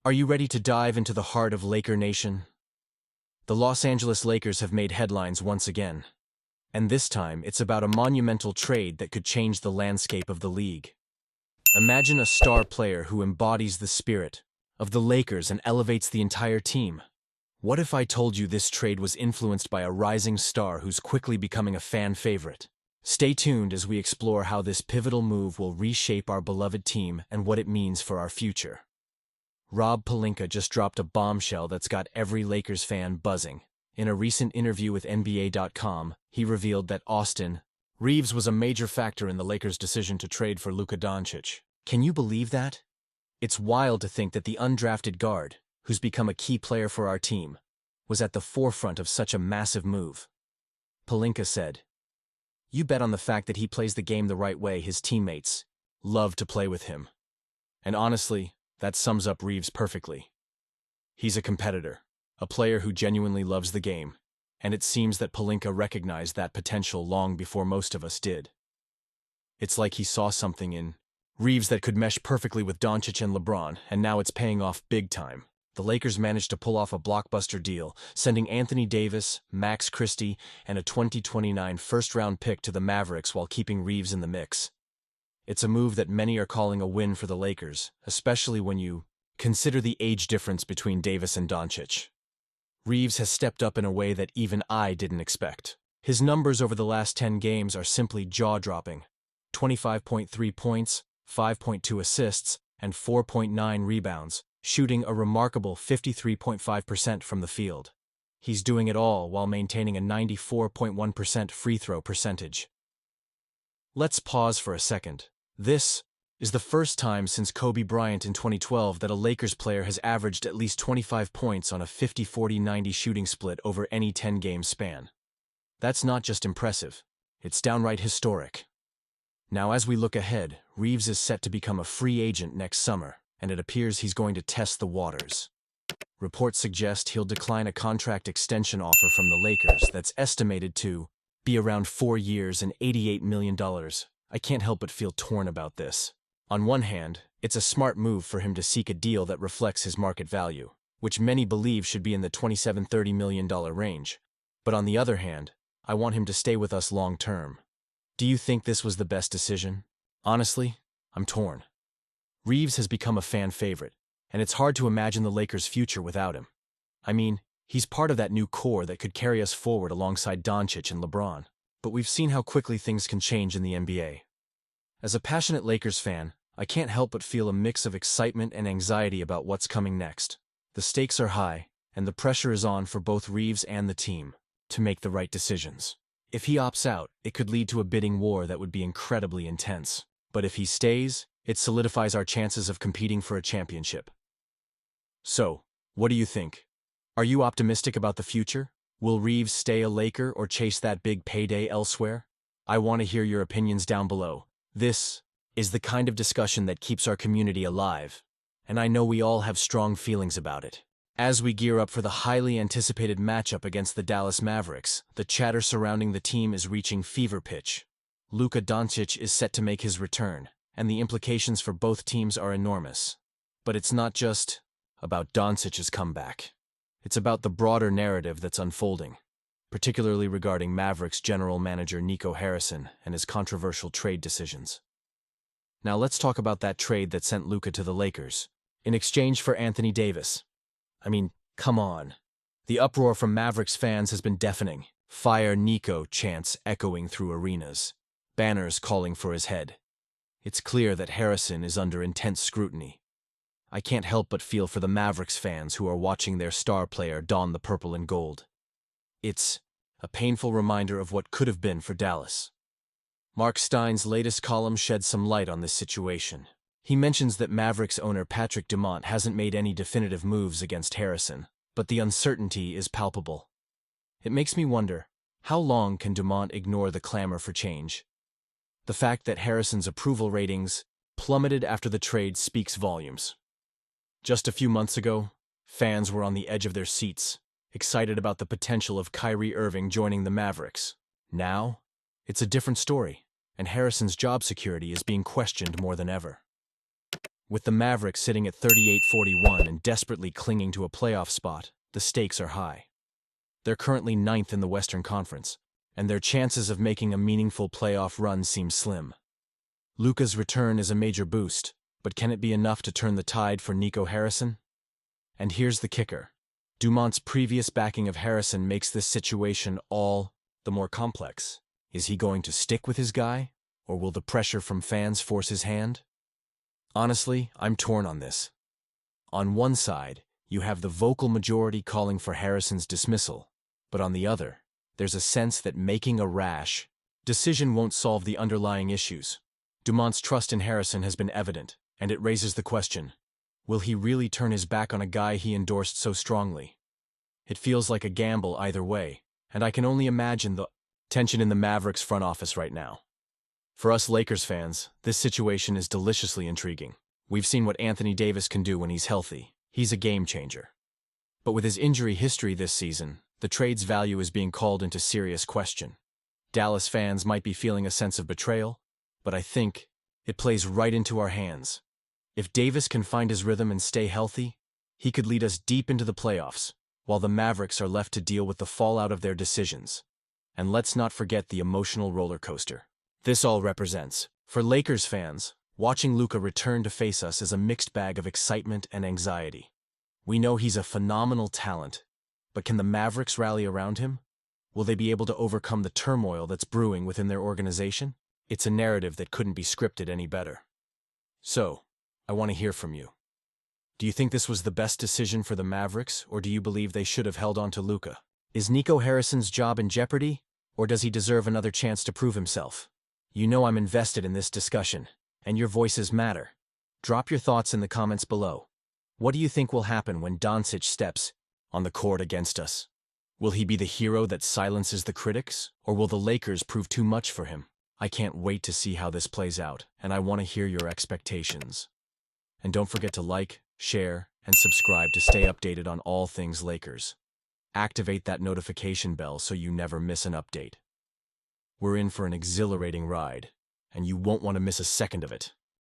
Are you ready to dive into the heart of Laker Nation? The Los Angeles Lakers have made headlines once again. And this time, it's about a monumental trade that could change the landscape of the league. Imagine a star player who embodies the spirit of the Lakers and elevates the entire team. What if I told you this trade was influenced by a rising star who's quickly becoming a fan favorite? Stay tuned as we explore how this pivotal move will reshape our beloved team and what it means for our future. Rob Pelinka just dropped a bombshell that's got every Lakers fan buzzing. In a recent interview with NBA.com, he revealed that Austin Reeves was a major factor in the Lakers' decision to trade for Luka Doncic. Can you believe that? It's wild to think that the undrafted guard, who's become a key player for our team, was at the forefront of such a massive move. Pelinka said, "You bet on the fact that he plays the game the right way. His teammates love to play with him." And honestly, that sums up Reeves perfectly. He's a competitor, a player who genuinely loves the game, and it seems that Pelinka recognized that potential long before most of us did. It's like he saw something in Reeves that could mesh perfectly with Doncic and LeBron, and now it's paying off big time. The Lakers managed to pull off a blockbuster deal, sending Anthony Davis, Max Christie, and a 2029 first-round pick to the Mavericks while keeping Reeves in the mix. It's a move that many are calling a win for the Lakers, especially when you consider the age difference between Davis and Doncic. Reeves has stepped up in a way that even I didn't expect. His numbers over the last 10 games are simply jaw-dropping. 25.3 points, 5.2 assists, and 4.9 rebounds, shooting a remarkable 53.5% from the field. He's doing it all while maintaining a 94.1% free throw percentage. Let's pause for a second. This is the first time since Kobe Bryant in 2012 that a Lakers player has averaged at least 25 points on a 50-40-90 shooting split over any 10-game span. That's not just impressive, it's downright historic. Now, as we look ahead, Reeves is set to become a free agent next summer, and it appears he's going to test the waters. Reports suggest he'll decline a contract extension offer from the Lakers that's estimated to be around 4 years and $88 million. I can't help but feel torn about this. On one hand, it's a smart move for him to seek a deal that reflects his market value, which many believe should be in the $27–30 million range. But on the other hand, I want him to stay with us long term. Do you think this was the best decision? Honestly, I'm torn. Reeves has become a fan favorite, and it's hard to imagine the Lakers' future without him. I mean, he's part of that new core that could carry us forward alongside Doncic and LeBron. But we've seen how quickly things can change in the NBA. As a passionate Lakers fan, I can't help but feel a mix of excitement and anxiety about what's coming next. The stakes are high, and the pressure is on for both Reeves and the team to make the right decisions. If he opts out, it could lead to a bidding war that would be incredibly intense. But if he stays, it solidifies our chances of competing for a championship. So, what do you think? Are you optimistic about the future? Will Reeves stay a Laker or chase that big payday elsewhere? I want to hear your opinions down below. This is the kind of discussion that keeps our community alive, and I know we all have strong feelings about it. As we gear up for the highly anticipated matchup against the Dallas Mavericks, the chatter surrounding the team is reaching fever pitch. Luka Doncic is set to make his return, and the implications for both teams are enormous. But it's not just about Doncic's comeback. It's about the broader narrative that's unfolding, particularly regarding Mavericks general manager Nico Harrison and his controversial trade decisions. Now let's talk about that trade that sent Luka to the Lakers, in exchange for Anthony Davis. I mean, come on. The uproar from Mavericks fans has been deafening. "Fire Nico" chants echoing through arenas, banners calling for his head. It's clear that Harrison is under intense scrutiny. I can't help but feel for the Mavericks fans who are watching their star player don the purple and gold. It's a painful reminder of what could have been for Dallas. Mark Stein's latest column sheds some light on this situation. He mentions that Mavericks owner Patrick Dumont hasn't made any definitive moves against Harrison, but the uncertainty is palpable. It makes me wonder, how long can Dumont ignore the clamor for change? The fact that Harrison's approval ratings plummeted after the trade speaks volumes. Just a few months ago, fans were on the edge of their seats, excited about the potential of Kyrie Irving joining the Mavericks. Now, it's a different story, and Harrison's job security is being questioned more than ever. With the Mavericks sitting at 38-41 and desperately clinging to a playoff spot, the stakes are high. They're currently ninth in the Western Conference, and their chances of making a meaningful playoff run seem slim. Luka's return is a major boost, but can it be enough to turn the tide for Nico Harrison? And here's the kicker. Dumont's previous backing of Harrison makes this situation all the more complex. Is he going to stick with his guy, or will the pressure from fans force his hand? Honestly, I'm torn on this. On one side, you have the vocal majority calling for Harrison's dismissal, but on the other, there's a sense that making a rash decision won't solve the underlying issues. Dumont's trust in Harrison has been evident, and it raises the question, will he really turn his back on a guy he endorsed so strongly? It feels like a gamble either way, and I can only imagine the tension in the Mavericks front office right now. For us Lakers fans, this situation is deliciously intriguing. We've seen what Anthony Davis can do when he's healthy. He's a game changer. But with his injury history this season, the trade's value is being called into serious question. Dallas fans might be feeling a sense of betrayal, but I think it plays right into our hands. If Davis can find his rhythm and stay healthy, he could lead us deep into the playoffs, while the Mavericks are left to deal with the fallout of their decisions. And let's not forget the emotional roller coaster this all represents. For Lakers fans, watching Luka return to face us is a mixed bag of excitement and anxiety. We know he's a phenomenal talent, but can the Mavericks rally around him? Will they be able to overcome the turmoil that's brewing within their organization? It's a narrative that couldn't be scripted any better. So, I want to hear from you. Do you think this was the best decision for the Mavericks, or do you believe they should have held on to Luka? Is Nico Harrison's job in jeopardy, or does he deserve another chance to prove himself? You know I'm invested in this discussion, and your voices matter. Drop your thoughts in the comments below. What do you think will happen when Doncic steps on the court against us? Will he be the hero that silences the critics, or will the Lakers prove too much for him? I can't wait to see how this plays out, and I want to hear your expectations. And don't forget to like, share, and subscribe to stay updated on all things Lakers. Activate that notification bell so you never miss an update. We're in for an exhilarating ride, and you won't want to miss a second of it.